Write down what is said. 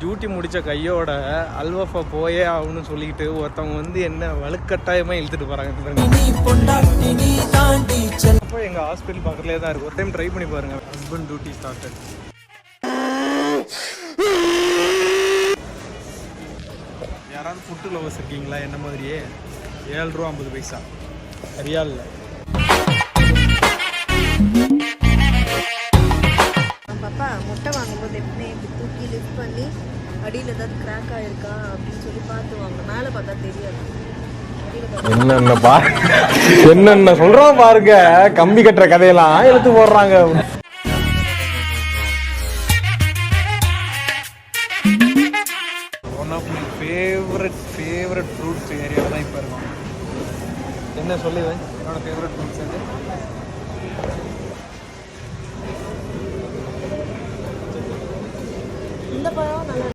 Duty முடித்த கையோட அல்வஃபா போயே ஆகணும்னு சொல்லிக்கிட்டு ஒருத்தவங்க வந்து என்ன வலுக்கட்டாயமாக இழுத்துட்டு போகிறாங்க. அப்போ எங்கள் ஹாஸ்பிட்டல் பக்கத்துலேயே தான் இருக்குது. ஒரு டைம் ட்ரை பண்ணி பாருங்கள். Husband duty started. யாராவது ஃபுட்டு லவர்ஸ் இருக்கீங்களா என்ன மாதிரியே? 7 ரூபா 50 பைசா ரியாலில். பாப்பா முட்டை வாங்கும்போது எப்படின்னு இப்படி தூக்கி லிஃப்ட் பண்ணி அடியில் ஏதாவது கிராக் ஆகிருக்கா அப்படின்னு சொல்லி பார்த்து வாங்க. மேலே பார்த்தா தெரியாது. என்னென்ன சொல்றோம் பாருங்க. கம்பி கட்டுற கதையெல்லாம் எடுத்து போடுறாங்க. One of my favourite fruits ஏரியாவில் தான் இப்போ இருக்கும். என்ன சொல்லுவேன் என்னோட ஃபேவரட் ஃப்ரூட்ஸ் வந்து இந்த பழம் நல்லா